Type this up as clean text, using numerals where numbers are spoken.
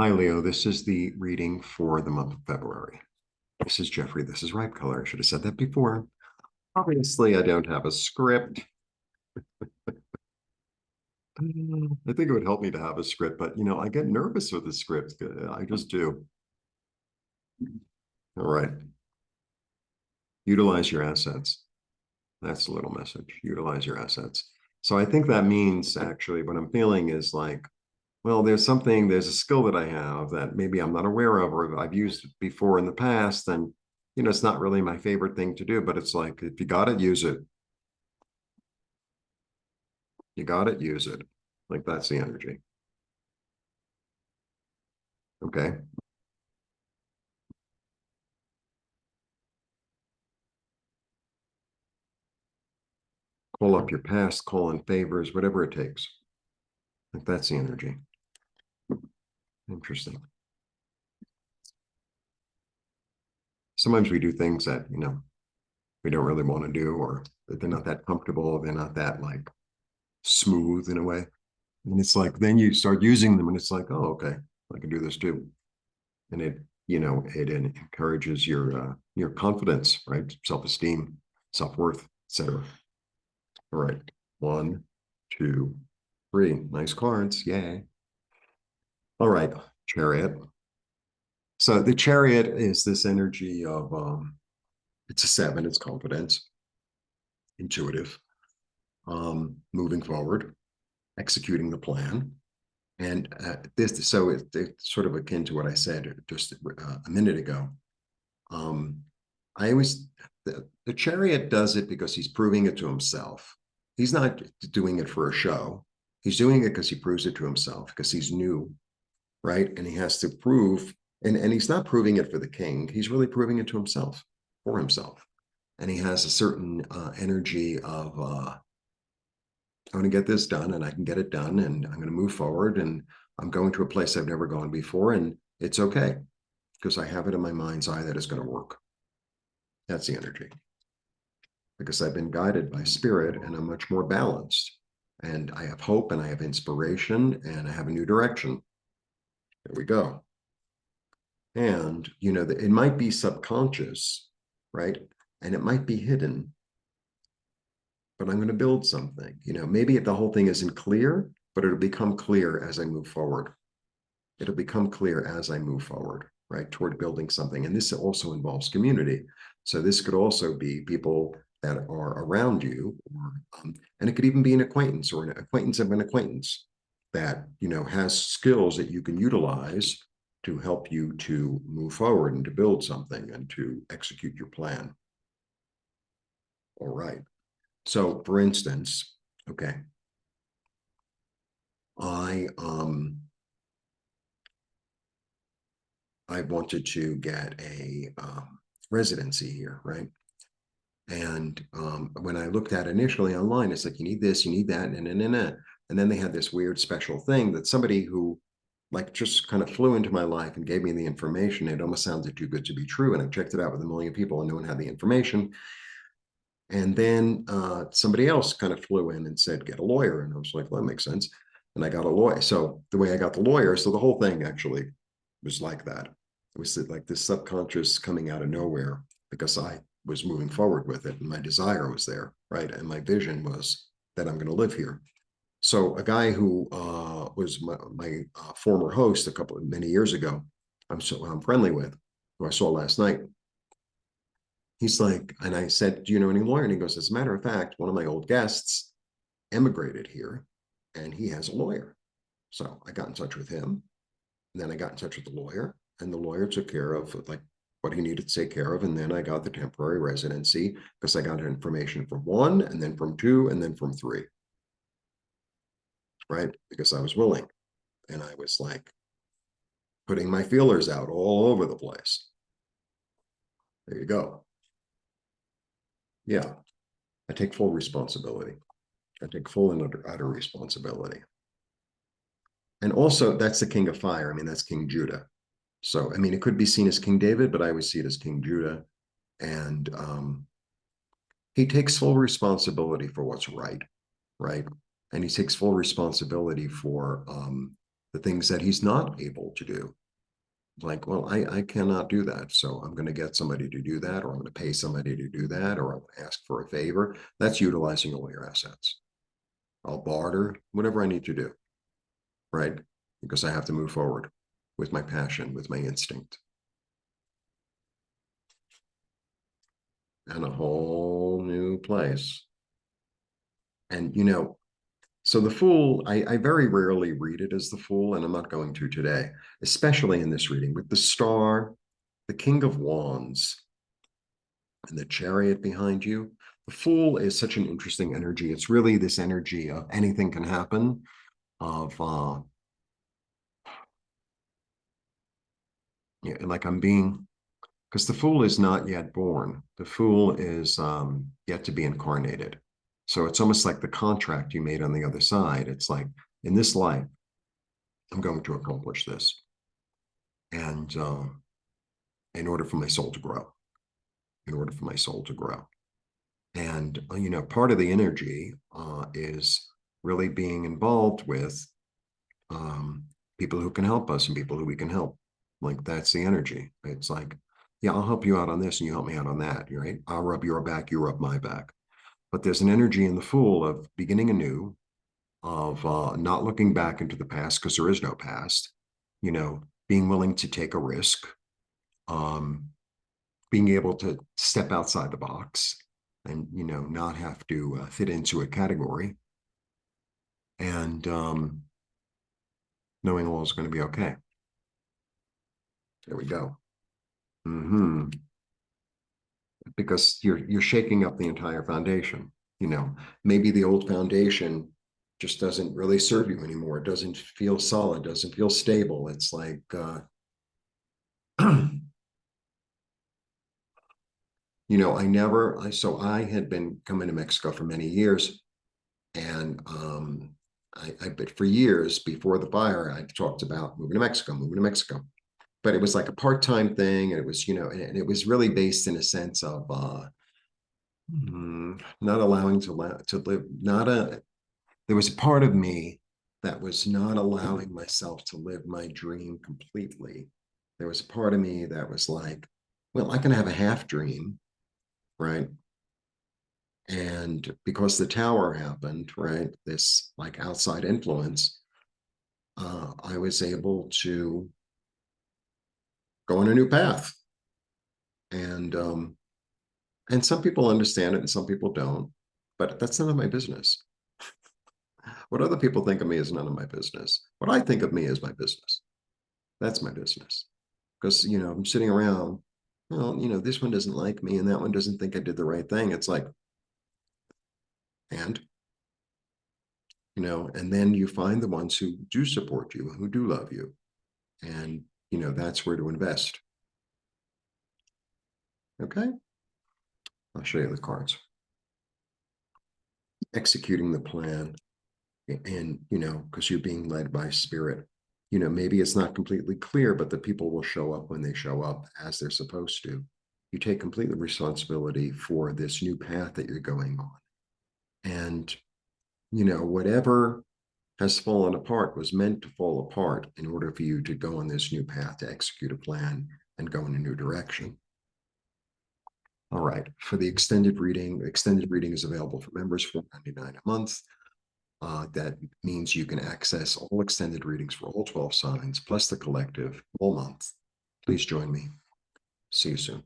Hi, Leo. This is the reading for the month of February. This is Jeffrey. This is Ripecolor. I should have said that before. Obviously, I don't have a script. I think it would help me to have a script, but I get nervous with the script. I just do. All right. Utilize your assets. That's a little message. Utilize your assets. So I think that means actually what I'm feeling is like, well, there's a skill that I have that maybe I'm not aware of or I've used before in the past. And, it's not really my favorite thing to do, but it's like, if you got it, use it. You got it, use it. Like that's the energy. Okay. Call up your past, call in favors, whatever it takes. Like that's the energy. Interesting. Sometimes we do things that, we don't really want to do, or they're not that comfortable. They're not that like smooth in a way. And it's like, then you start using them and it's like, oh, okay, I can do this too. And it encourages your confidence, right? Self-esteem, self-worth, etc. All right. One, two, three. Nice cards. Yay. All right. Chariot. So the chariot is this energy of it's a seven, it's confidence, intuitive, moving forward, executing the plan. And it's sort of akin to what I said just a minute ago. Um, I always the chariot does it because he's proving it to himself. He's not doing it for a show. He's doing it because he proves it to himself because he's new, right? And he has to prove, and he's not proving it for the king. He's really proving it to himself, for himself. And he has a certain energy of I'm going to get this done, and I can get it done, and I'm going to move forward, and I'm going to a place I've never gone before, and it's okay because I have it in my mind's eye that it's going to work. That's the energy. Because I've been guided by spirit and I'm much more balanced. And I have hope and I have inspiration and I have a new direction. There we go. And, it might be subconscious, right? And it might be hidden, but I'm going to build something. Maybe the whole thing isn't clear, but it'll become clear as I move forward. It'll become clear as I move forward, right, toward building something. And this also involves community. So this could also be people that are around you, and it could even be an acquaintance or an acquaintance of an acquaintance that, has skills that you can utilize to help you to move forward and to build something and to execute your plan. All right. So for instance, okay, I I wanted to get a residency here, right? And when I looked at it initially online, it's like, you need this, you need that, and then they had this weird special thing that somebody who like just kind of flew into my life and gave me the information. It almost sounded too good to be true. And I checked it out with a million people and no one had the information. And then somebody else kind of flew in and said, get a lawyer. And I was like, well, that makes sense. And I got a lawyer. So the way I got the lawyer, so the whole thing actually was like that. It was like this subconscious coming out of nowhere because I was moving forward with it and my desire was there, right? And my vision was that I'm going to live here. So a guy who was my former host many years ago, I'm friendly with, who I saw last night, he's like, and I said, do you know any lawyer? And he goes, as a matter of fact, one of my old guests emigrated here and he has a lawyer. So I got in touch with him. And then I got in touch with the lawyer and the lawyer took care of like what he needed to take care of. And then I got the temporary residency because I got information from one and then from two and then from three, right? Because I was willing and I was like putting my feelers out all over the place. There you go. Yeah, I take full responsibility. I take full and utter responsibility. And also, that's the king of fire. I mean, that's King Judah. So, I mean, it could be seen as King David, but I would see it as King Judah. And he takes full responsibility for what's right, right? And he takes full responsibility for the things that he's not able to do. Like, well, I cannot do that. So I'm going to get somebody to do that, or I'm going to pay somebody to do that, or I'm going to ask for a favor. That's utilizing all your assets. I'll barter whatever I need to do, right? Because I have to move forward with my passion, with my instinct. And a whole new place. And, so the Fool, I very rarely read it as the Fool, and I'm not going to today, especially in this reading with the Star, the King of Wands, and the Chariot behind you. The Fool is such an interesting energy. It's really this energy of anything can happen, of like I'm being, because the Fool is not yet born. The Fool is yet to be incarnated. So it's almost like the contract you made on the other side. It's like, in this life, I'm going to accomplish this. And in order for my soul to grow, in order for my soul to grow. And, part of the energy is really being involved with people who can help us and people who we can help. Like, that's the energy. It's like, yeah, I'll help you out on this and you help me out on that, right? I'll rub your back, you rub my back. But there's an energy in the Fool of beginning anew, of not looking back into the past because there is no past, being willing to take a risk, um, being able to step outside the box and, not have to fit into a category, and knowing all is going to be okay. There we go. Because you're shaking up the entire foundation. Maybe the old foundation just doesn't really serve you anymore. It doesn't feel solid, doesn't feel stable. It's like so I had been coming to Mexico for many years, and but for years before the fire, I talked about moving to Mexico. But it was like a part-time thing, and it was, and it was really based in a sense of not allowing to live, there was a part of me that was not allowing myself to live my dream completely. There was a part of me that was like, well, I can have a half dream, right? And because the tower happened, right, this like outside influence, I was able to go on a new path. And some people understand it and some people don't, but that's none of my business. What other people think of me is none of my business. What I think of me is my business. That's my business. Because, I'm sitting around, well, this one doesn't like me and that one doesn't think I did the right thing. It's like, and, and then you find the ones who do support you, who do love you. And, that's where to invest. Okay. I'll show you the cards. Executing the plan, and, because you're being led by spirit. Maybe it's not completely clear, but the people will show up when they show up as they're supposed to. You take complete responsibility for this new path that you're going on. And, whatever has fallen apart was meant to fall apart in order for you to go on this new path, to execute a plan and go in a new direction. All right. For the extended reading is available for members for $4.99 a month. That means you can access all extended readings for all 12 signs, plus the collective all month. Please join me. See you soon.